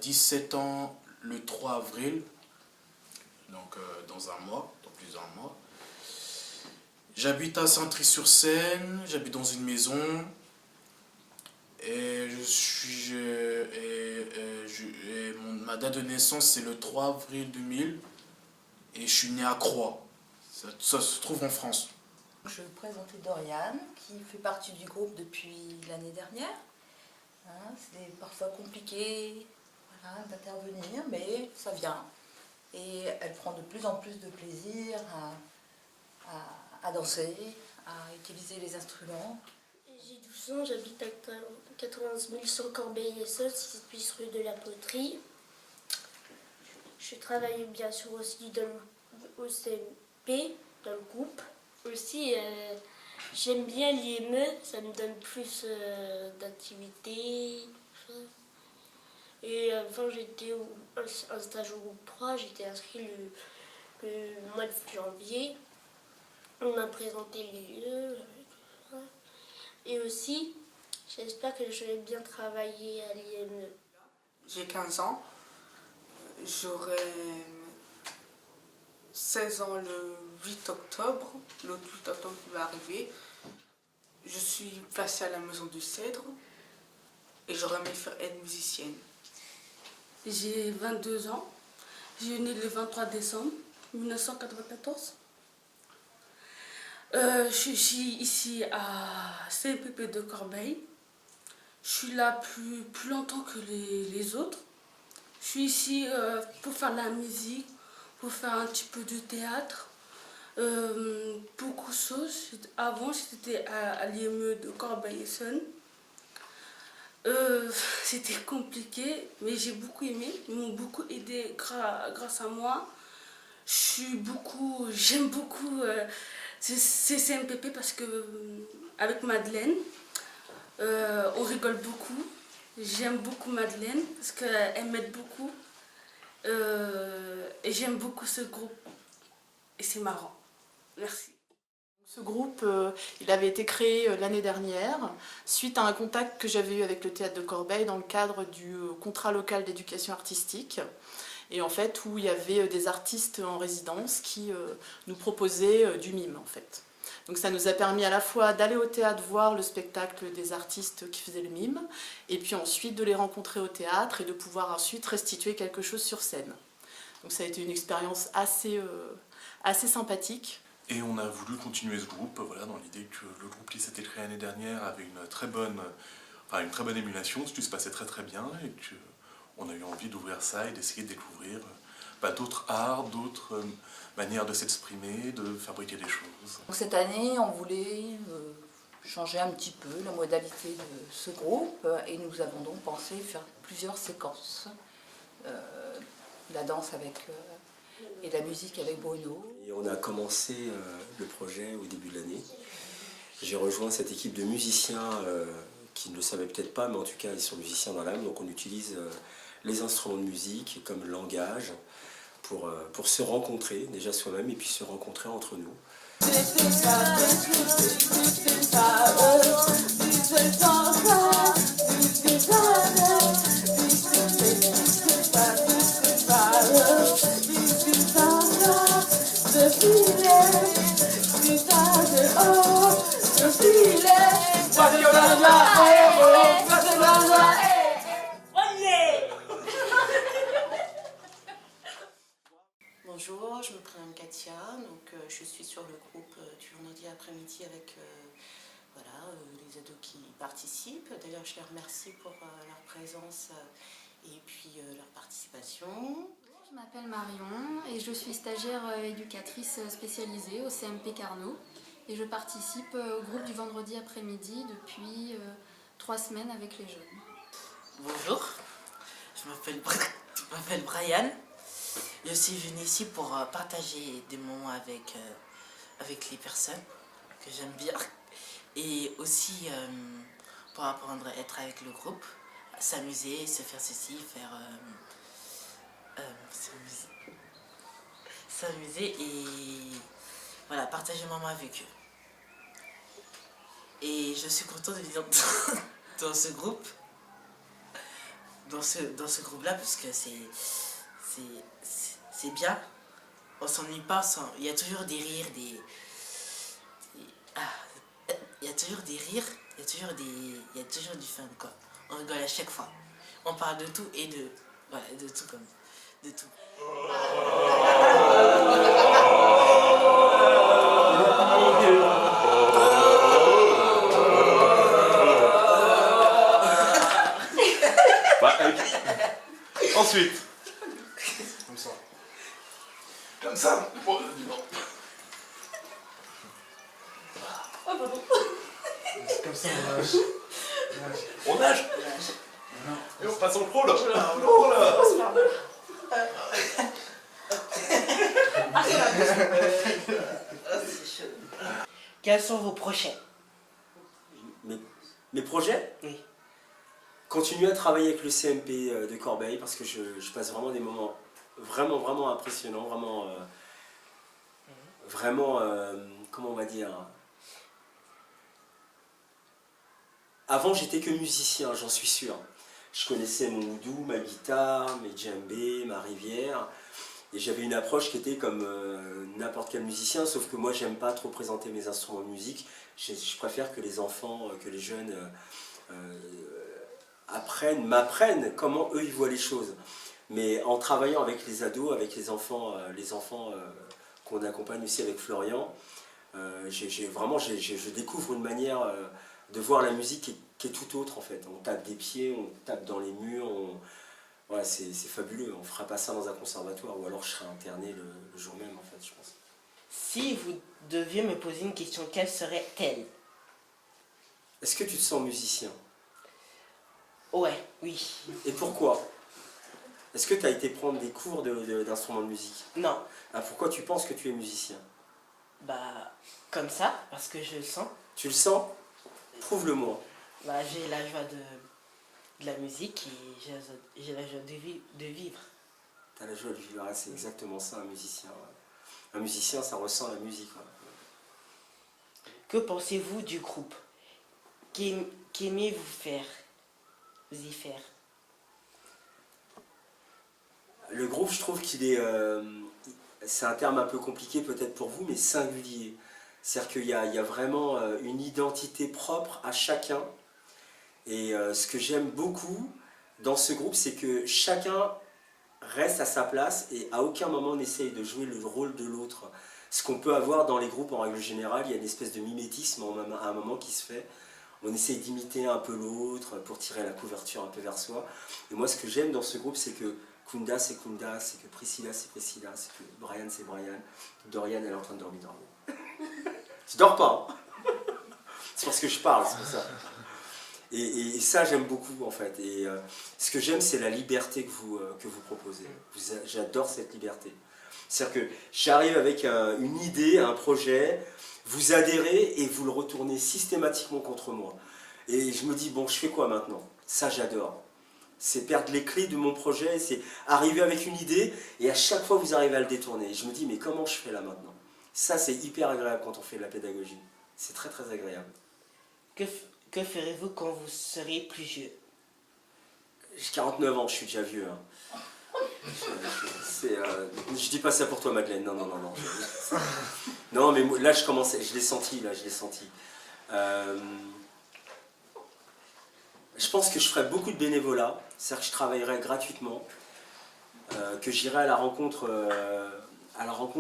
17 ans le 3 avril, donc dans un mois, dans plus d'un mois. J'habite à Saint-Thry-sur-Seine, j'habite dans une maison. Et ma date de naissance c'est le 3 avril 2000 et je suis né à Croix. Ça se trouve en France. Je vais vous présenter Doriane qui fait partie du groupe depuis l'année dernière. C'est parfois compliqué d'intervenir, mais ça vient. Et elle prend de plus en plus de plaisir à danser, à utiliser les instruments. J'ai 12 ans, j'habite à 91 100 Corbeil-Essonnes, 6 rue de la Poterie. Je travaille bien sûr aussi au CMP, dans le groupe. Aussi, j'aime bien l'IME, ça me donne plus d'activités. Et avant, j'étais en stage au groupe 3, j'étais inscrite le mois de janvier. On m'a présenté les lieux. Et aussi, j'espère que je vais bien travailler à l'IME. J'ai 15 ans, j'aurai 16 ans le 8 octobre, l'autre 8 octobre qui va arriver. Je suis placée à la Maison du Cèdre et j'aurais aimé faire aide musicienne. J'ai 22 ans, je suis née le 23 décembre 1994. Je suis ici à CMPP de Corbeil. Je suis là plus longtemps que les autres. Je suis ici pour faire de la musique, pour faire un petit peu de théâtre. Beaucoup de choses. Avant, j'étais à l'IME de Corbeil-Essonnes. C'était compliqué, mais j'ai beaucoup aimé. Ils m'ont beaucoup aidé grâce à moi. J'aime beaucoup c'est CMPP parce que avec Madeleine, on rigole beaucoup. J'aime beaucoup Madeleine parce qu'elle m'aide beaucoup. Et j'aime beaucoup ce groupe. Et c'est marrant. Merci. Ce groupe, il avait été créé l'année dernière suite à un contact que j'avais eu avec le Théâtre de Corbeil dans le cadre du contrat local d'éducation artistique. Et en fait, où il y avait des artistes en résidence qui nous proposaient du mime, en fait. Donc ça nous a permis à la fois d'aller au théâtre voir le spectacle des artistes qui faisaient le mime, et puis ensuite de les rencontrer au théâtre et de pouvoir ensuite restituer quelque chose sur scène. Donc ça a été une expérience assez sympathique. Et on a voulu continuer ce groupe, voilà, dans l'idée que le groupe qui s'était créé l'année dernière avait une très bonne émulation, tout se passait très très bien, et qu'on a eu envie d'ouvrir ça et d'essayer de découvrir d'autres arts, d'autres manières de s'exprimer, de fabriquer des choses. Donc cette année, on voulait changer un petit peu la modalité de ce groupe et nous avons donc pensé faire plusieurs séquences. La danse et la musique avec Bruno. Et on a commencé le projet au début de l'année. J'ai rejoint cette équipe de musiciens qui ne le savaient peut-être pas, mais en tout cas ils sont musiciens dans l'âme, donc on utilise les instruments de musique comme langage pour se rencontrer déjà soi-même et puis se rencontrer entre nous. Bonjour, je me prénomme Katia, donc je suis sur le groupe du vendredi après-midi avec les ados qui participent. D'ailleurs, je les remercie pour leur présence et puis leur participation. Je m'appelle Marion et je suis stagiaire éducatrice spécialisée au CMP Carnot et je participe au groupe du vendredi après-midi depuis 3 semaines avec les jeunes. Bonjour, je m'appelle Brian. Je suis venue ici pour partager des moments avec les personnes que j'aime bien et aussi pour apprendre à être avec le groupe, s'amuser, se faire ceci, s'amuser et voilà, partager un moment avec eux. Et je suis contente de venir dans ce groupe. dans ce groupe-là parce que c'est bien. On s'ennuie pas, il y a toujours des rires, il y a toujours des rires, il y a toujours du fun, quoi. On rigole à chaque fois. On parle de tout et voilà, de tout comme de tout. Ensuite. Comme ça. Comme ça. Oh, dis donc. C'est comme ça, on nage. On nage. Et on passe en pro là. Quels sont vos projets? Mes projets? Oui. Continuer à travailler avec le CMP de Corbeil parce que je passe vraiment des moments vraiment impressionnants, vraiment, comment on va dire. Avant j'étais que musicien, j'en suis sûr. Je connaissais mon oudou, ma guitare, mes djembés, ma rivière. Et j'avais une approche qui était comme n'importe quel musicien, sauf que moi j'aime pas trop présenter mes instruments de musique. Je préfère que les enfants, que les jeunes m'apprennent comment eux ils voient les choses. Mais en travaillant avec les ados, avec les enfants qu'on accompagne aussi avec Florian, je découvre une manière de voir la musique qui est tout autre en fait. On tape des pieds, on tape dans les murs, ouais, c'est fabuleux. On ne fera pas ça dans un conservatoire ou alors je serai interné le jour même en fait, je pense. Si vous deviez me poser une question, quelle serait-elle? Est-ce que tu te sens musicien? Ouais, oui. Et pourquoi? Est-ce que tu as été prendre des cours d'instruments de musique? Non. Ah, pourquoi tu penses que tu es musicien? Bah, comme ça, parce que je le sens. Tu le sens? Prouve-le-moi. Bah, j'ai la joie de la musique et j'ai la joie de vivre. Tu as la joie de vivre, c'est exactement ça un musicien. Ouais. Un musicien, ça ressent la musique. Ouais. Que pensez-vous du groupe? Qu'aimez-vous y faire? Le groupe, je trouve qu'il est... c'est un terme un peu compliqué peut-être pour vous, mais singulier. C'est-à-dire qu'il y a vraiment une identité propre à chacun. Et ce que j'aime beaucoup dans ce groupe, c'est que chacun reste à sa place et à aucun moment on essaye de jouer le rôle de l'autre. Ce qu'on peut avoir dans les groupes en règle générale, il y a une espèce de mimétisme à un moment qui se fait. On essaye d'imiter un peu l'autre pour tirer la couverture un peu vers soi. Et moi, ce que j'aime dans ce groupe, c'est que Kunda, c'est Kunda, c'est que Priscilla, c'est Priscilla, c'est que Brian, c'est Brian. Dorian, elle est en train de dormir. Tu dors pas, hein? C'est parce que je parle, c'est pour ça. Et ça, j'aime beaucoup, en fait. Et ce que j'aime, c'est la liberté que vous proposez. J'adore cette liberté. C'est-à-dire que j'arrive avec une idée, un projet, vous adhérez et vous le retournez systématiquement contre moi. Et je me dis, bon, je fais quoi maintenant? Ça, j'adore. C'est perdre les clés de mon projet, c'est arriver avec une idée et à chaque fois, vous arrivez à le détourner. Et je me dis, mais comment je fais là maintenant? Ça, c'est hyper agréable quand on fait de la pédagogie. C'est très, très agréable. Que ferez-vous quand vous serez plus vieux? J'ai 49 ans, je suis déjà vieux. Hein. Je dis pas ça pour toi, Madeleine. Non. Non, mais là, je l'ai senti, Je pense que je ferai beaucoup de bénévolat, c'est-à-dire que je travaillerai gratuitement, que j'irai à la rencontre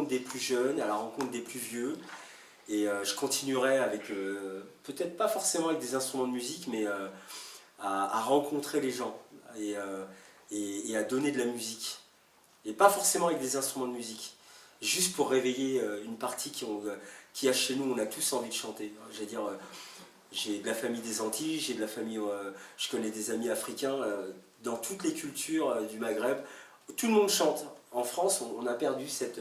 des plus jeunes, à la rencontre des plus vieux, et je continuerai avec, peut-être pas forcément avec des instruments de musique, mais à rencontrer les gens et à donner de la musique. Et pas forcément avec des instruments de musique, juste pour réveiller une partie qui a chez nous, on a tous envie de chanter. Je veux dire, j'ai de la famille des Antilles, j'ai de la famille, je connais des amis africains, dans toutes les cultures du Maghreb, tout le monde chante. En France, on a perdu cette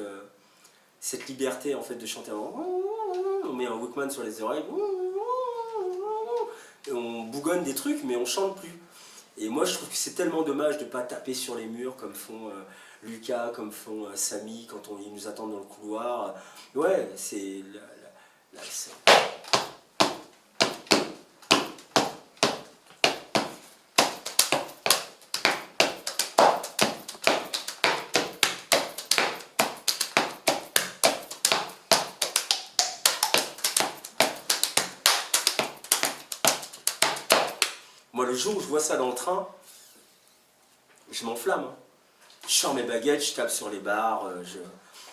liberté en fait de chanter. On met un Walkman sur les oreilles, et on bougonne des trucs, mais on chante plus. Et moi, je trouve que c'est tellement dommage de ne pas taper sur les murs comme font Lucas, comme font Samy quand ils nous attendent dans le couloir. Ouais, c'est... le jour où je vois ça dans le train, je m'enflamme. Hein. Je sors mes baguettes, je tape sur les barres.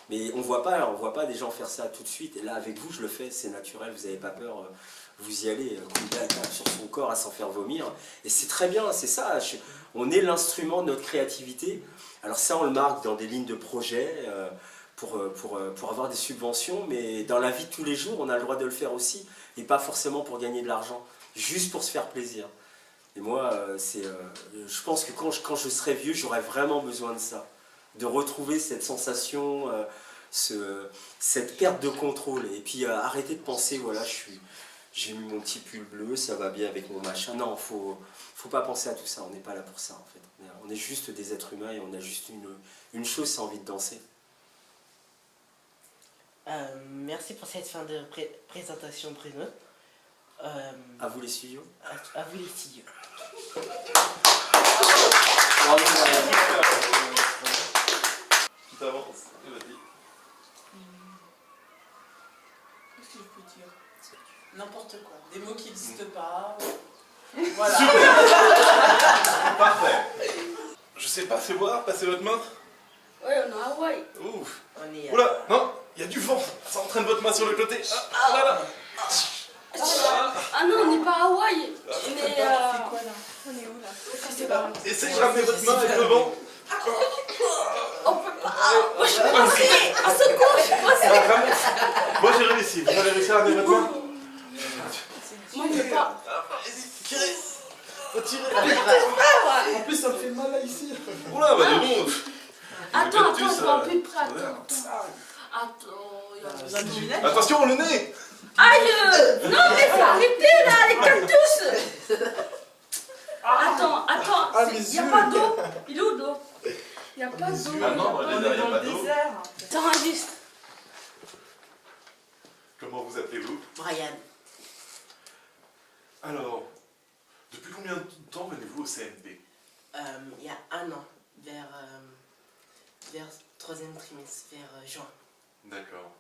Mais on voit pas des gens faire ça tout de suite. Et là, avec vous, je le fais, c'est naturel, vous n'avez pas peur. Vous y allez, comme il tape sur son corps à s'en faire vomir. Et c'est très bien, c'est ça. On est l'instrument de notre créativité. Alors ça, on le marque dans des lignes de projet pour avoir des subventions. Mais dans la vie de tous les jours, on a le droit de le faire aussi. Et pas forcément pour gagner de l'argent, juste pour se faire plaisir. Et moi, je pense que quand je serai vieux, j'aurai vraiment besoin de ça. De retrouver cette sensation, cette perte de contrôle. Et puis arrêter de penser, voilà, j'ai mis mon petit pull bleu, ça va bien avec mon machin. Non, faut pas penser à tout ça, on n'est pas là pour ça en fait. On est juste des êtres humains et on a juste une chose, c'est envie de danser. Merci pour cette fin de présentation, Bruno. À vous les studios. À vous les studios. Tu t'avances, vas-y. Qu'est-ce que je peux dire? N'importe quoi. Des mots qui n'existent pas. Voilà. Parfait. Je sais pas, fais voir, passez votre main. Ouais, on est à Hawaï. Ouf. On est Oula, non, il y a du vent. Ça entraîne votre main sur le côté. Ah, voilà. Ah non, on n'est pas à Hawaï. Mais quoi là? On est où là? je sais pas. Essayez de ramener votre main avec le vent. On peut pas. Moi je suis coincée. À secours, je suis coincée. Moi j'ai réussi. Vous avez réussi à ramener votre main? Moi je peux pas. Tirez. Faut tirer. En plus, ça me fait mal là ici. Oula, bah dis donc. Attends, je vais un peu près. Attends. Attention, le nez. Aïe! Non mais faut arrêter là, les cactus! Attends, il n'y a pas d'eau. Il est où l'eau? Il n'y a pas d'eau. Ah non, il n'y a pas d'eau. Attends, juste. Comment vous appelez-vous? Brian. Alors, depuis combien de temps venez-vous au CMP? Il y a un an, vers 3e trimestre, vers juin. D'accord.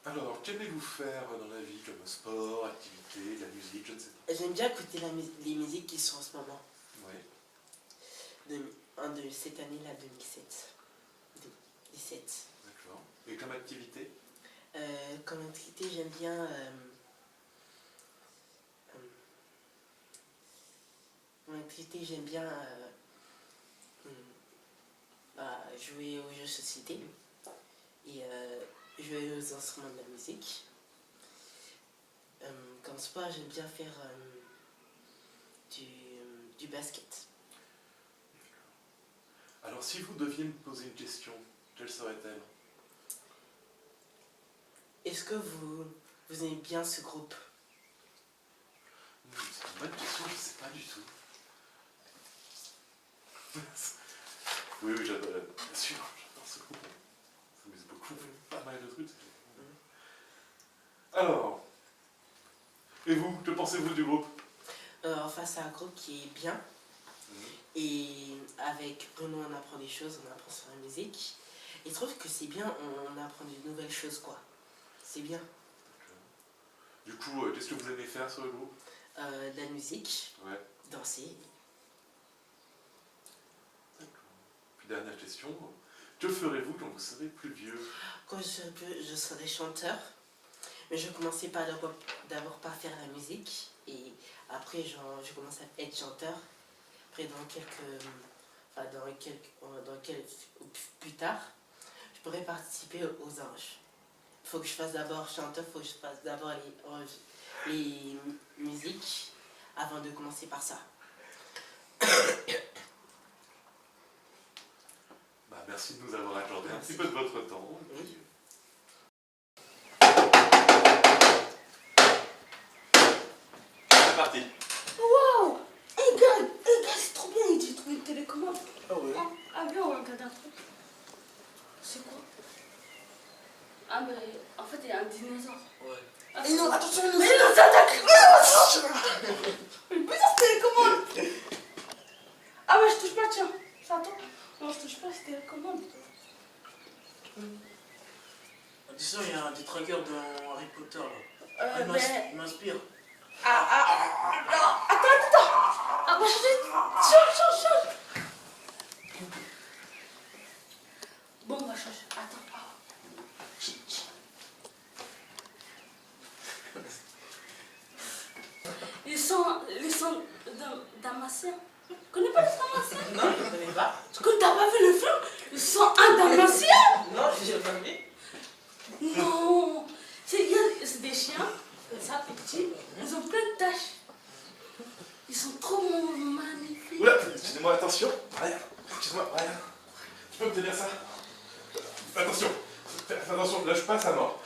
Alors, qu'aimez-vous faire dans la vie comme sport, activité, la musique, je ne sais pas. J'aime bien écouter les musiques qui sont en ce moment. Oui. De cette année-là, 2017. 17. D'accord. Et comme activité? Comme activité, j'aime bien jouer aux jeux de société et jouer aux instruments de la musique. Comme sport, j'aime bien faire du basket. Alors, si vous deviez me poser une question, quelle serait-elle? Est-ce que vous aimez bien ce groupe? C'est une bonne question, je ne sais pas du tout. Oui, j'adore, bien sûr, j'adore ce groupe. Ça m'amuse beaucoup, on fait pas mal de trucs. Alors, et vous, que pensez-vous du groupe? Enfin, c'est un groupe qui est bien. Et avec Bruno, on apprend des choses, on apprend sur la musique. Et je trouve que c'est bien, on apprend de nouvelles choses, quoi. C'est bien. Du coup, qu'est-ce que vous aimez faire sur le groupe? De la musique, Ouais. danser. D'accord. Puis dernière question, que ferez-vous quand vous serez plus vieux? Quand je serai chanteur, mais je commençais d'abord par faire la musique. Et après, je commence à être chanteur. Après, plus tard, je pourrais participer aux anges. Il faut que je fasse d'abord chanteur, il faut que je fasse d'abord les musiques avant de commencer par ça. Bah, merci de nous avoir accordé un petit peu de votre temps. Oui. C'est parti. Waouh! Hey gars, c'est trop bien, j'ai trouvé une télécommande. Ah ouais. Ah bien, on regarde un truc. C'est quoi? Ah mais en fait il y a un dinosaure. Ouais. Ah, Et non, attention, mais il nous attaque! Mais putain, c'est télécommande! Ah mais je touche pas, tiens. Attends. Non, je touche pas, c'est télécommande. Dis ça, il y a un des tragueurs dans Harry Potter là. Mais... Il m'inspire. Non, attends. va changer. Change. Bon, on va changer. Attends. Ils sont dalmatiens. Tu connais pas les dalmatiens? Non, je ne connais pas. Que t'as pas vu le film? Ils sont un dalmatien? Non, je n'ai pas vu. Non. C'est des chiens, comme ça, petits. Ils ont plein de taches. Ils sont trop magnifiques. Oula, excusez-moi, attention. Brian, excuse-moi, Brian. Tu peux me tenir ça? Attention, fais attention, lâche pas sa mort.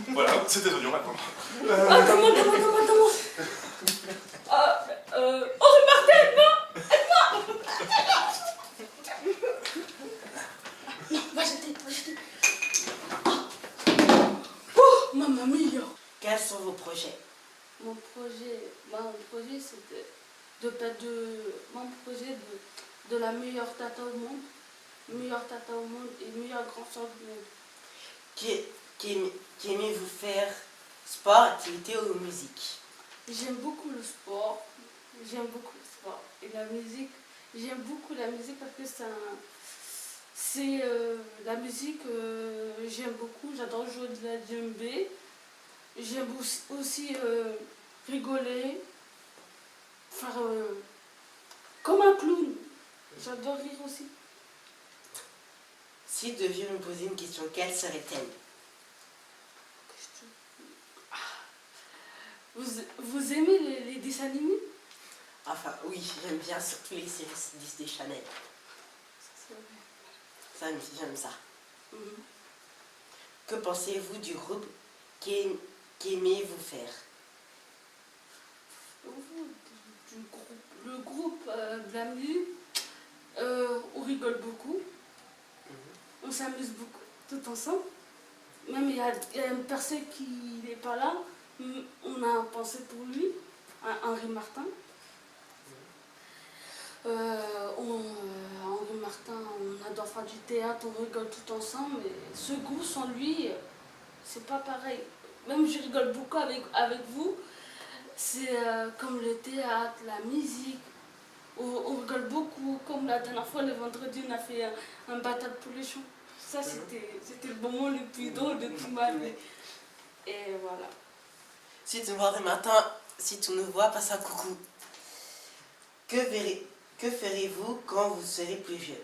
Voilà, c'est des oignons maintenant. Attends-moi. Henri Martin, aide-moi. Va jeter. Oh, mamma mia. Quels sont vos projets? Mon projet c'était de la meilleure tata au monde. Et meilleure grand sœur du monde. Qu'aimez-vous faire? Sport, activité ou musique? J'aime beaucoup le sport. Et la musique, j'aime beaucoup la musique parce que la musique, j'aime beaucoup. J'adore jouer de la djembé. J'aime aussi rigoler, faire comme un clown. J'adore rire aussi. Si vous deviez me poser une question, quelle serait-elle? Vous aimez les dessins animés? Enfin, oui, j'aime bien surtout les séries Disney Channel. Ça, j'aime ça. Que pensez-vous du groupe qu'aimez-vous faire? Le groupe de la musique, on rigole beaucoup. On s'amuse beaucoup, tout ensemble. Même il y a une personne qui n'est pas là. On a pensé pour lui, Henri Martin. Henri Martin, on adore faire du théâtre, on rigole tout ensemble. Mais ce groupe sans lui, c'est pas pareil. Même je rigole beaucoup avec vous. C'est comme le théâtre, la musique. On rigole beaucoup. Comme la dernière fois, le vendredi, on a fait un battle pour les chants. Ça, c'était le moment le plus drôle de toute ma vie. Et voilà. Si tu me vois Henri Martin, si tu nous vois, passe un coucou. Que ferez-vous quand vous serez plus vieux?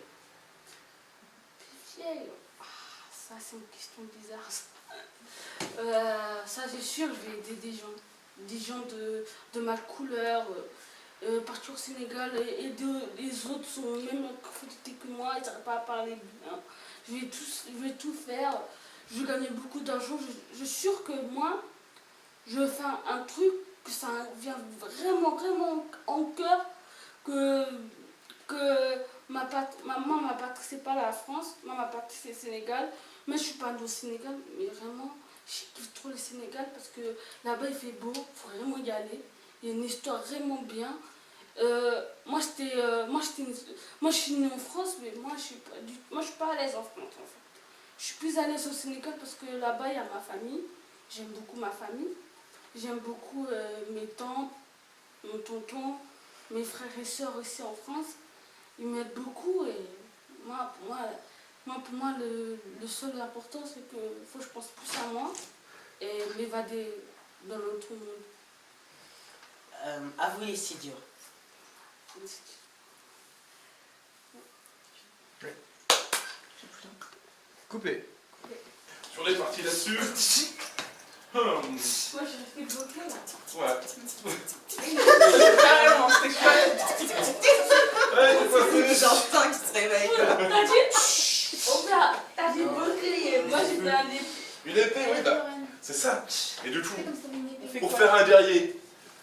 Plus vieille? Ça, c'est une question bizarre. Ça, c'est sûr, je vais aider des gens de ma couleur, partir au Sénégal, et les autres sont même plus petits que moi, ils n'arrivent pas à parler bien. Je vais tout faire, je vais gagner beaucoup d'argent. Je suis sûre que moi, je fais un truc que ça vient vraiment en cœur, que ma maman, ma patrie, c'est pas la France, ma patrie, c'est le Sénégal. Mais je suis pas née au Sénégal, mais vraiment, je kiffe trop le Sénégal parce que là-bas, il fait beau, il faut vraiment y aller. Il y a une histoire vraiment bien. Moi, je suis née en France, mais moi, je suis pas à l'aise en France, en fait. Je suis plus à l'aise au Sénégal parce que là-bas, il y a ma famille. J'aime beaucoup ma famille. J'aime beaucoup mes tantes, mon tonton, mes frères et sœurs aussi en France. Ils m'aident beaucoup et pour moi le seul important, c'est qu'il faut que je pense plus à moi et m'évader dans l'autre monde. À vous les studios. Coupé. Sur les parties là-dessus. Moi, je reste bloquée là. Ouais. Carrément, c'est chouette. J'entends qu'il se réveille. T'as dit t'as dit bloqué. Moi, j'ai fait un épée. Une épée, oui, bah, c'est ça. Et du coup, pour faire un guerrier,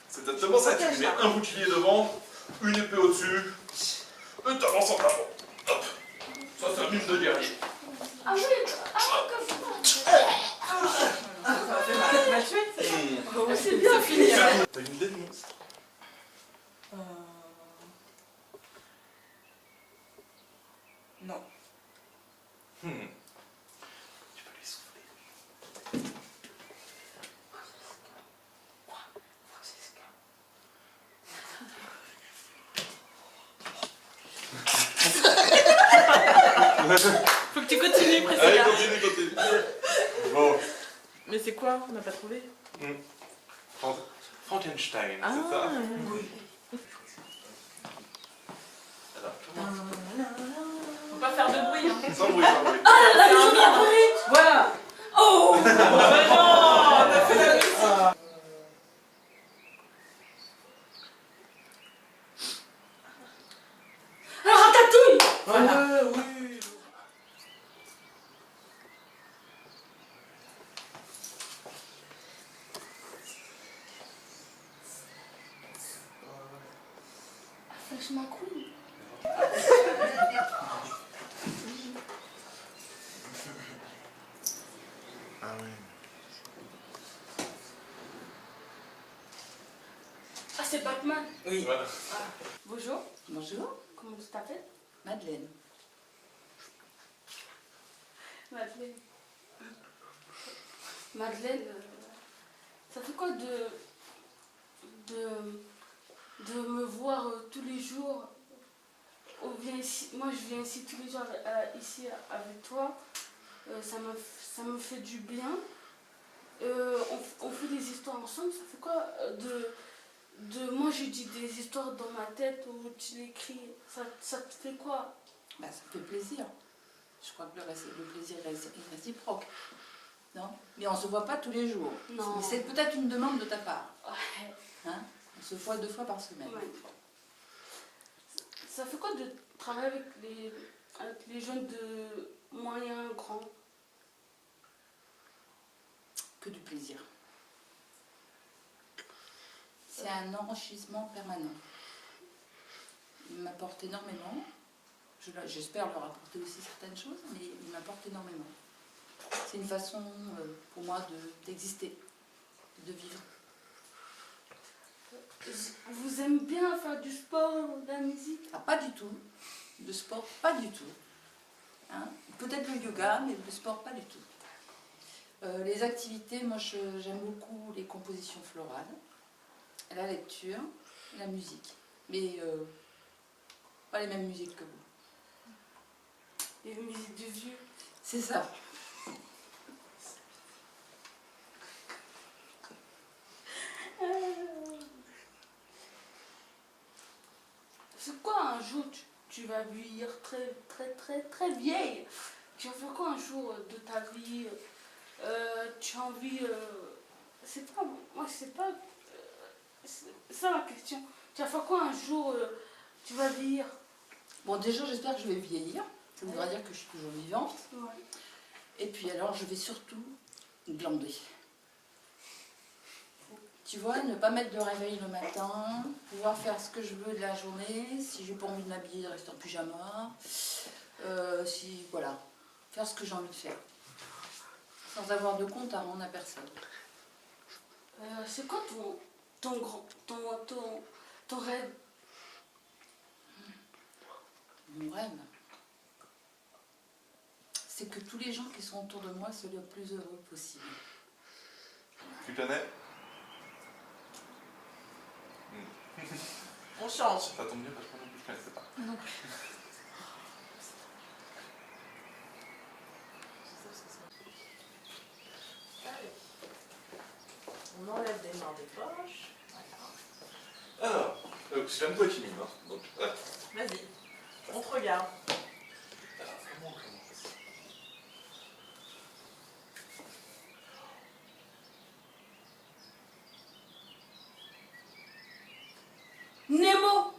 c'est exactement ça. Tu lui mets un bouclier devant, une épée au-dessus, et t'avances en avant. Hop. Ça, c'est un mine de guerrier. Ah oui, comme ça. C'est bien fini. T'as une idée de monstre? Non. Tu peux lui souffler. Faut que tu continues, Allez, Priscilla. continue. Bon. Mais c'est quoi? On n'a pas trouvé. Frankenstein, Ah, c'est ça? oui. Alors, Faut pas faire de bruit. Hein. sans bruit, sans bruit. Voilà. Oh mais non, on a fait la musique. Voilà. Oui. Flèche Macron. Ah oui. Ah, c'est Batman. Oui. Voilà. Bonjour. Bonjour, Comment tu t'appelles? Madeleine. Madeleine. Madeleine, ça fait quoi de me voir tous les jours? Moi, je viens ici tous les jours ici avec toi. Ça me fait du bien. On fait des histoires ensemble. Ça fait quoi moi, je dis des histoires dans ma tête ou tu l'écris. Ça te fait quoi? Bah, ça fait plaisir. Je crois que le plaisir est réciproque. Non? Mais on ne se voit pas tous les jours. Non. Mais c'est peut-être une demande de ta part. Ouais. Hein? On se voit 2 fois par semaine. Ouais. Ça fait quoi de travailler avec les jeunes de moyen grand? Que du plaisir. C'est un enrichissement permanent. Il m'apporte énormément. J'espère leur apporter aussi certaines choses, mais il m'apporte énormément. C'est une façon pour moi d'exister, de vivre. Vous aimez bien faire du sport, de la musique? Ah, pas du tout. De sport, pas du tout. Hein? Peut-être le yoga, mais le sport, pas du tout. Les activités, moi j'aime beaucoup les compositions florales, la lecture, la musique. Mais pas les mêmes musiques que vous. Les musiques du vieux? C'est ça. C'est quoi un jour tu vas vieillir très vieille? Tu vas faire quoi un jour de ta vie? Tu as envie... c'est pas... Moi, c'est pas... c'est ça la question. Tu vas faire quoi un jour tu vas vieillir? Bon, déjà, j'espère que je vais vieillir. Ça voudra dire que je suis toujours vivante. Ouais. Et puis alors, je vais surtout glander. Tu vois, ne pas mettre de réveil le matin, pouvoir faire ce que je veux de la journée, si j'ai pas envie de m'habiller, de rester en pyjama, voilà, faire ce que j'ai envie de faire, sans avoir de compte à rendre à personne. C'est quoi ton rêve? Mon rêve, c'est que tous les gens qui sont autour de moi soient le plus heureux possible. Tu connais? On change. Ça tombe bien parce que moi non plus je connaissais pas. Non. On enlève des mains des poches. Voilà. Alors, c'est même toi qui mime, hein. Donc, Vas-y, on te regarde. alors, comment on commence? Nemo!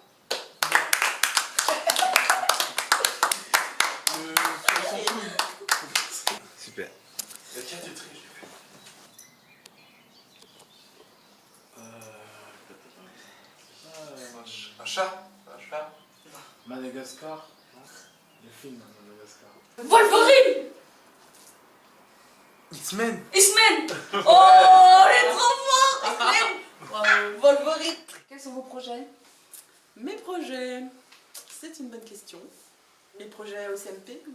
Super. Tiens, tu triches. Un chat? Un chat? Madagascar. Le film Madagascar. Wolverine! X-Men. X-Men! Oh, elle est trop forte! X-Men! Bravo. Wolverine. Quels sont vos projets? Mes projets, c'est une bonne question. Mes projets au CMP ou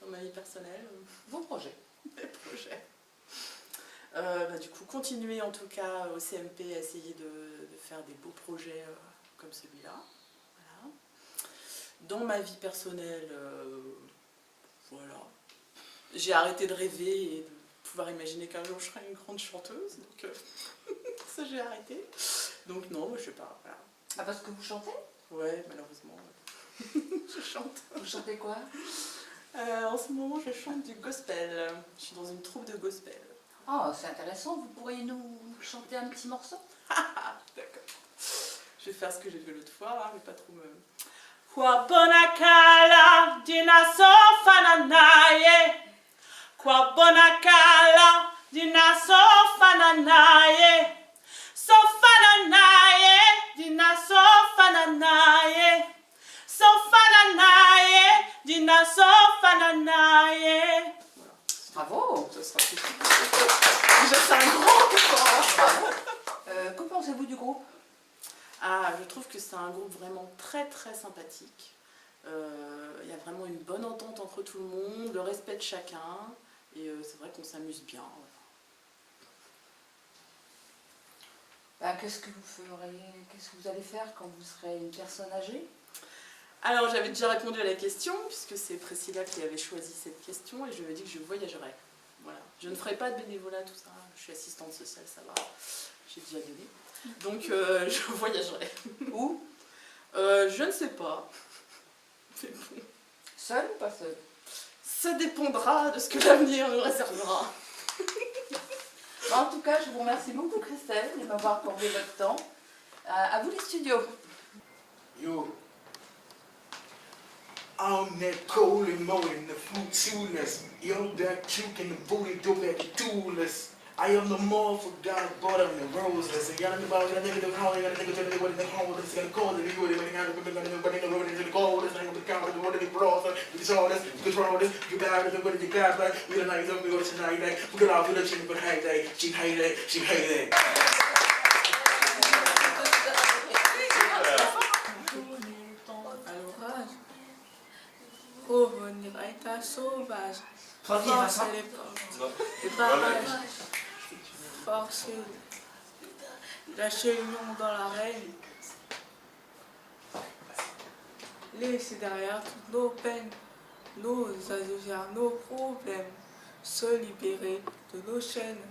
dans ma vie personnelle? Vos projets. Mes projets. Du coup, continuer en tout cas au CMP à essayer de faire des beaux projets comme celui-là. Voilà. Dans ma vie personnelle, j'ai arrêté de rêver et de pouvoir imaginer qu'un jour je serai une grande chanteuse. Donc ça, j'ai arrêté. Donc non, je sais pas. Voilà. Ah, parce que vous chantez? Ouais, malheureusement. Je chante. Vous chantez quoi? En ce moment, je chante du gospel. Je suis dans une troupe de gospel. Ah, c'est intéressant. Vous pourriez nous chanter un petit morceau? D'accord. Je vais faire ce que j'ai fait l'autre fois, là, mais pas trop me... Kwa bona kala dina sofana naye. Kwa bona kala dina sofana naye. Sofana naye dina sofana naye. Sofana naye dina sofana naye. Bravo! Ça sera tout. Déjà, c'est un grand effort. Que pensez-vous du groupe? Ah, je trouve que c'est un groupe vraiment très très sympathique. Il y a vraiment une bonne entente entre tout le monde, le respect de chacun, et c'est vrai qu'on s'amuse bien. Ben, qu'est-ce que vous allez faire quand vous serez une personne âgée? Alors, j'avais déjà répondu à la question, puisque c'est Priscilla qui avait choisi cette question, et je lui ai dit que je voyagerais. Voilà. Je ne ferai pas de bénévolat, tout ça. Je suis assistante sociale, ça va. J'ai déjà donné. Donc, je voyagerai. Où? Je ne sais pas. Mais bon. Seul ou pas seul? Ça dépendra de ce que l'avenir nous réservera. En tout cas, je vous remercie beaucoup, Christelle, de m'avoir accordé votre temps. À vous les studios. Yo, I'm that cold and molding, the fruit shoeless. Yo, that juke and the booty dope at the tooless. I am the more for God, but I'm the roseless. And y'all know about that nigga, the call, y'all nigga, the nigga, the home, the nigga, call, the nigga, the nigga, the nigga, the gold, the nigga, the cow, the nigga, the bros, the control this, control this, you got it, the guy, like, we don't know, we go tonight, like, we got our village, but hey, like, she hate it, she hate it. Revenir à état sauvage. Revenir à ça. Les barrages. Forcer. Lâcher le lion dans l'arène. Laisser derrière toutes nos peines, nos adversaires, nos problèmes. Se libérer de nos chaînes.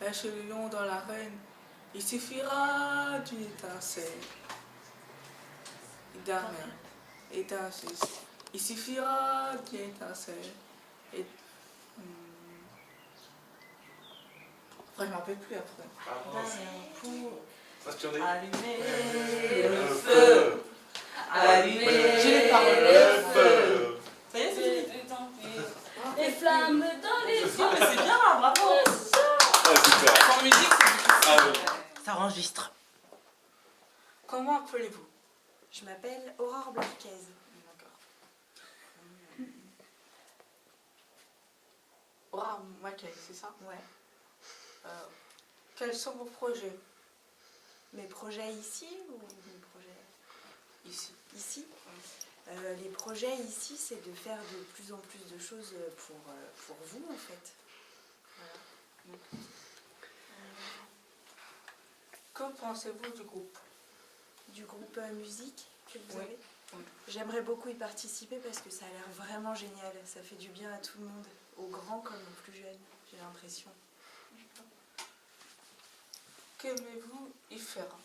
Lâcher le lion dans l'arène. Il suffira d'une étincelle. Étincelle. Il suffira d'une étincelle. Et... Enfin, je ne me rappelle plus après. Pour Allumer le feu. Allumer J'ai les paroles. Le feu. Ça y est, c'est fini. Les flammes dans les yeux. Ah, mais c'est bien, bravo. Ah, super. Sans musique, c'est Ah, oui. Ça enregistre. Comment appelez-vous? Je m'appelle Aurore Blarquez. Aurore Mackay, c'est ça? Ouais. Quels sont vos projets? Mes projets ici ou mes projets Ici. ici? Les projets ici, c'est de faire de plus en plus de choses pour vous, en fait. Voilà. Que pensez-vous du groupe? Du groupe musique que vous Oui. avez? J'aimerais beaucoup y participer parce que ça a l'air vraiment génial. Ça fait du bien à tout le monde, aux grands comme aux plus jeunes, j'ai l'impression. Qu'aimez-vous y faire?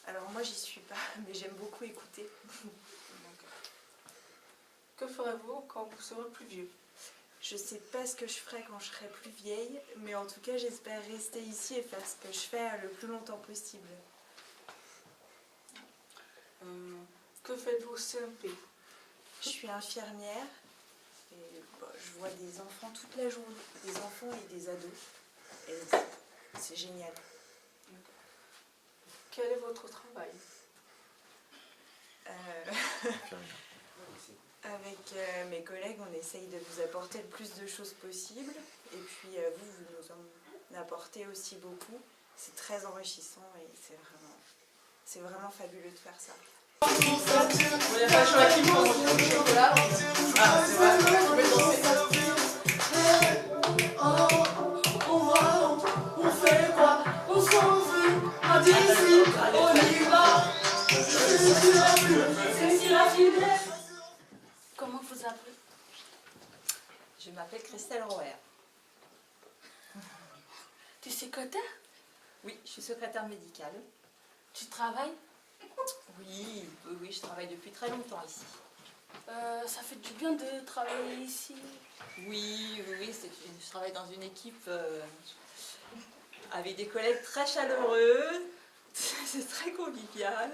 Alors moi, j'y suis pas, mais j'aime beaucoup écouter. Que ferez-vous quand vous serez plus vieux? Je sais pas ce que je ferai quand je serai plus vieille, mais en tout cas, j'espère rester ici et faire ce que je fais le plus longtemps possible. Que faites-vous au CMP? Je suis infirmière et je vois des enfants toute la journée, des enfants et des ados. Et c'est génial. Quel est votre travail? Avec mes collègues, on essaye de vous apporter le plus de choses possible. Et puis vous nous en apportez aussi beaucoup. C'est très enrichissant et c'est vraiment fabuleux de faire ça. Il n'y a pas Joachim pour manger du chocolat. Ah, c'est vrai, je vais danser. On fait quoi? On s'en fout. On dit ici, on y va. C'est si la fibre. Comment vous appelez? Je m'appelle Christelle Roer. Tu es secrétaire? Oui, je suis secrétaire médicale. Tu travailles? Oui, oui, je travaille depuis très longtemps ici. Ça fait du bien de travailler ici. Oui, je travaille dans une équipe avec des collègues très chaleureux. C'est très convivial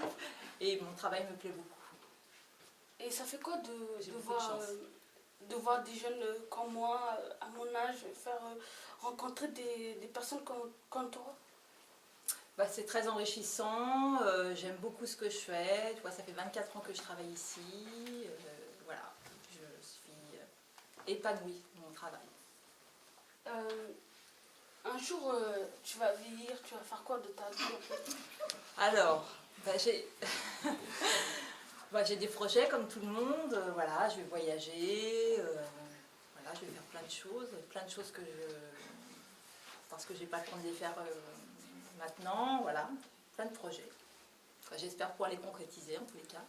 et mon travail me plaît beaucoup. Et ça fait quoi J'ai de beaucoup de chance. voir des jeunes comme moi, à mon âge, rencontrer des personnes comme toi? Bah, c'est très enrichissant, j'aime beaucoup ce que je fais. Tu vois, ça fait 24 ans que je travaille ici. Voilà, je suis épanouie dans mon travail. Un jour, tu vas vieillir, tu vas faire quoi de ta vie en fait? Alors, j'ai des projets comme tout le monde. Voilà, je vais voyager. Voilà, je vais faire plein de choses parce que j'ai pas le temps de les faire maintenant. Voilà, plein de projets. Enfin, j'espère pouvoir les concrétiser en tous les cas.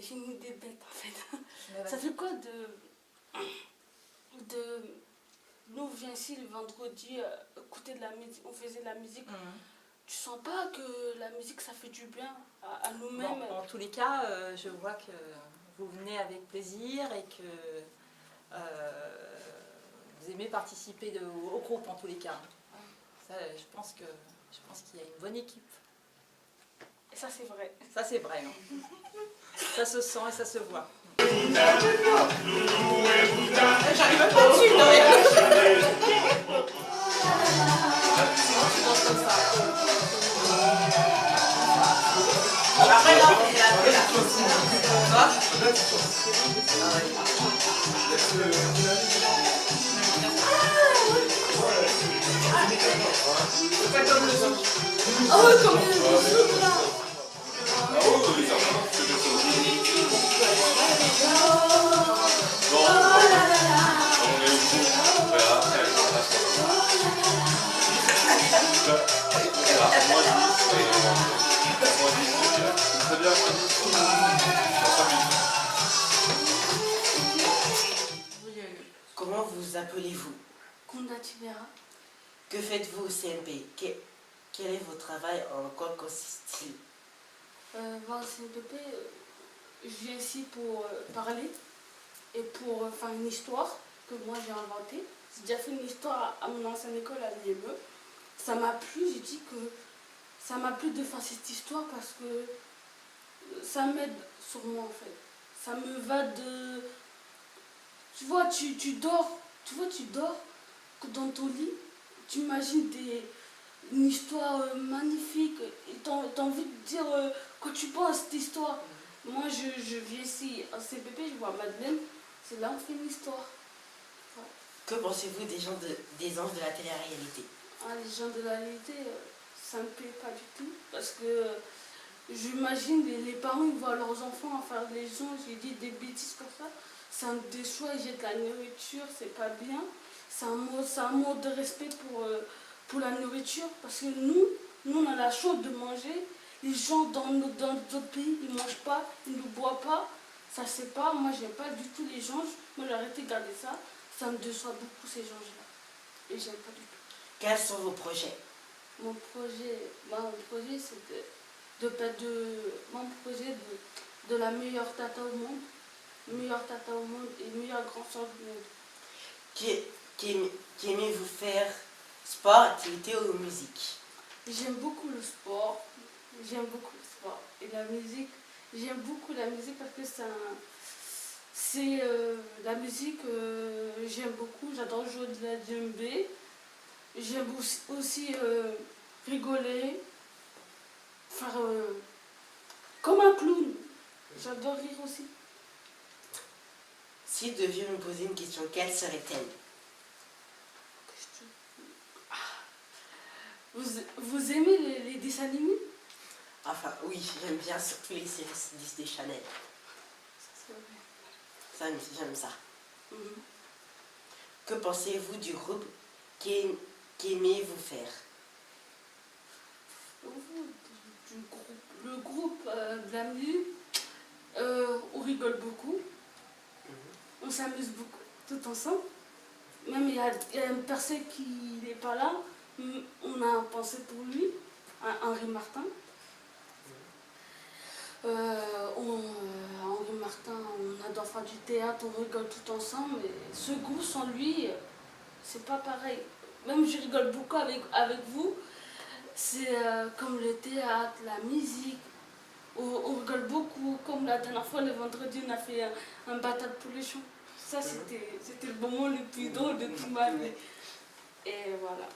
J'ai une idée bête en fait. Mais Ça fait quoi de... Nous, on vient ici le vendredi écouter de la musique, on faisait de la musique. Tu sens pas que la musique ça fait du bien à nous-mêmes? Bon, en tous les cas, je vois que vous venez avec plaisir et que vous aimez participer au groupe en tous les cas. Ça, je pense qu'il y a une bonne équipe. Et ça c'est vrai. Ça c'est vrai. Hein. Ça se sent et ça se voit. J'arrive pas dessus, non mais... Après là, on est là. C'est pas comme le son. Ah ouais, comme le là. Comment vous appelez-vous? Kunda Tibera. Que faites-vous au CMP? Quel est votre travail? En quoi consiste-t-il? Au CMPP, je viens ici pour parler et pour faire une histoire que moi j'ai inventée. J'ai déjà fait une histoire à mon ancienne école à l'IME. Ça m'a plu, j'ai dit que ça m'a plu de faire cette histoire parce que ça m'aide sur moi en fait. Ça me va de... Tu vois, tu dors, que dans ton lit, tu imagines une histoire magnifique et t'as envie de dire quoi tu penses cette histoire. Moi je viens ici en CPP, je vois Madeleine, c'est là on fait une histoire. Ouais. Que pensez-vous des anges de la télé-réalité? Les gens de la réalité, ça ne me plaît pas du tout parce que j'imagine les parents ils voient leurs enfants faire des anges, ils disent des bêtises comme ça. C'est un déchoix, ils jettent la nourriture, c'est pas bien. C'est un mot de respect pour la nourriture parce que nous on a la chance de manger. Les gens dans d'autres pays, ils ne mangent pas, ils ne boivent pas. Ça c'est pas, moi j'aime pas du tout les anges. Moi j'ai arrêté de garder ça. Ça me déçoit beaucoup ces anges-là. Et j'aime pas du tout. Quels sont vos projets? Mon projet c'est de la meilleure tata au monde. Meilleure tata au monde et meilleur grand sœur du monde. Qu'aimez-vous faire? Sport, activité ou musique? J'aime beaucoup le sport. Et la musique. J'aime beaucoup la musique parce que c'est la musique, j'aime beaucoup. J'adore jouer de la djembé. J'aime aussi rigoler. Faire comme un clown. J'adore rire aussi. Si vous deviez me poser une question, quelle serait-elle? Vous aimez les dessins animés? Enfin, oui, j'aime bien surtout les séries Disney Channel. J'aime ça. Que pensez-vous du groupe? Qu'aimez-vous faire? Du groupe, le groupe de la musique, on rigole beaucoup. On s'amuse beaucoup, tout ensemble. Même il y a une personne qui n'est pas là, on a pensé pour lui, Henri Martin. Henri Martin, on adore faire du théâtre, on rigole tout ensemble. Mais ce groupe, sans lui, c'est pas pareil. Même je rigole beaucoup avec vous. C'est comme le théâtre, la musique. On rigole beaucoup. Comme la dernière fois, le vendredi, on a fait un battle pour les chants. Ça, c'était le moment le plus drôle de toute ma vie. Et voilà.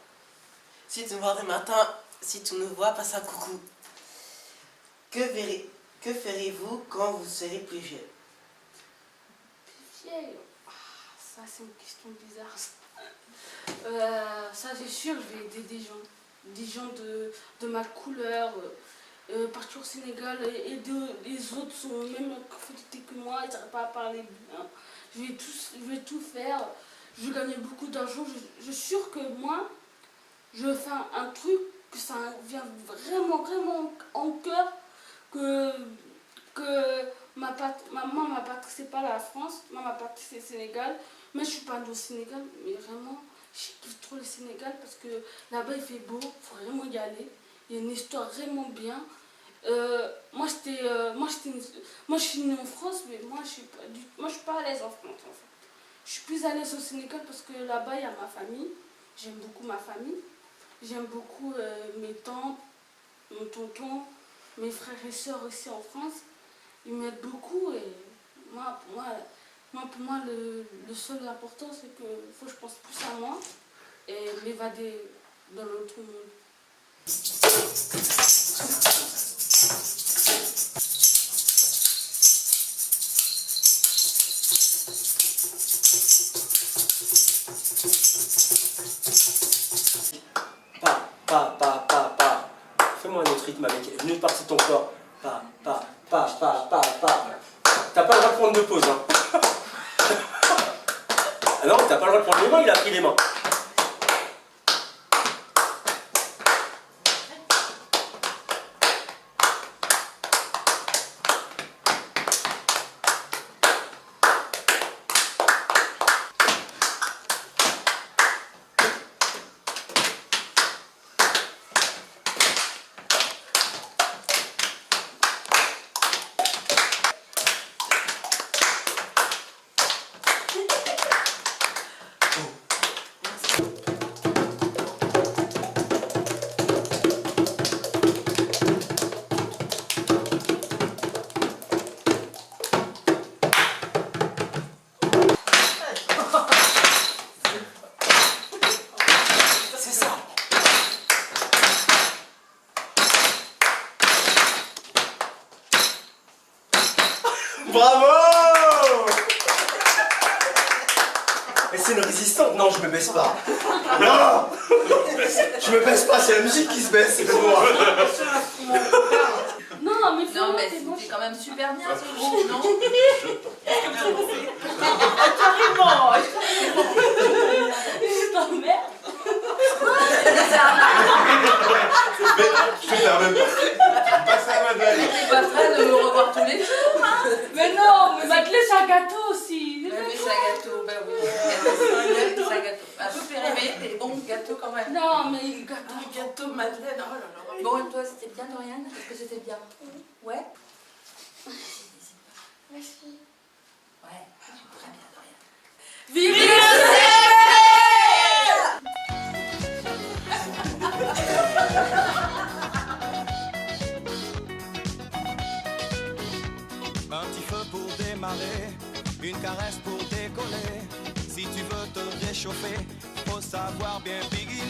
Si tu me vois le matin, si tu nous vois, passe un coucou. Que ferez-vous quand vous serez plus vieux? Plus vieille? Ça, c'est une question bizarre. Ça, c'est sûr, je vais aider des gens de ma couleur, partir au Sénégal, et les autres sont même plus que moi, ils n'arrivent pas à parler bien. Je vais tout faire, je vais gagner beaucoup d'argent. Je suis sûre que moi, je vais faire un truc que ça vient vraiment, vraiment en cœur, que ma patrie, c'est pas la France, ma patrie, c'est le Sénégal. Mais je suis pas née au Sénégal, mais vraiment, je kiffe trop le Sénégal parce que là-bas, il fait beau, il faut vraiment y aller. Il y a une histoire vraiment bien. Moi, je suis née en France, mais moi, je suis pas à l'aise en France, en fait. Je suis plus à l'aise au Sénégal parce que là-bas, il y a ma famille. J'aime beaucoup ma famille. J'aime beaucoup mes tantes, mon tonton, mes frères et sœurs aussi en France. Ils m'aident beaucoup et pour moi, le seul important, c'est qu'il faut que je pense plus à moi et m'évader dans l'autre monde. Pa. Fais-moi un autre rythme avec une autre partie de ton corps. Pa. T'as pas le droit de prendre de pause, hein. Ah non, t'as pas le droit de prendre les mains, il a pris les mains. Bravo! Mais c'est une résistante. Non, je me baisse pas. Non! Je me baisse pas, c'est la musique qui se baisse, c'est moi. Non, mais c'était quand même super bien ce groupe, non? Carrément! Je t'emmerde! Je te permets pas. Passe à Madeleine. T'es pas prêt de me revoir tous les jours, hein? Mais non, mais Madeleine, c'est un gâteau aussi. Mais c'est un gâteau, ben oui. C'est un gâteau. Un peu périmé, mais bon, gâteau quand même. Non, mais gâteau. Un gâteau Madeleine, oh là là. Bon, et toi, c'était bien, Dorian? Est-ce que c'était bien? Ouais? Merci. Ouais, très bien, Dorian. Vive le Un petit feu pour démarrer, une caresse pour décoller. Si tu veux te réchauffer, faut savoir bien piguer.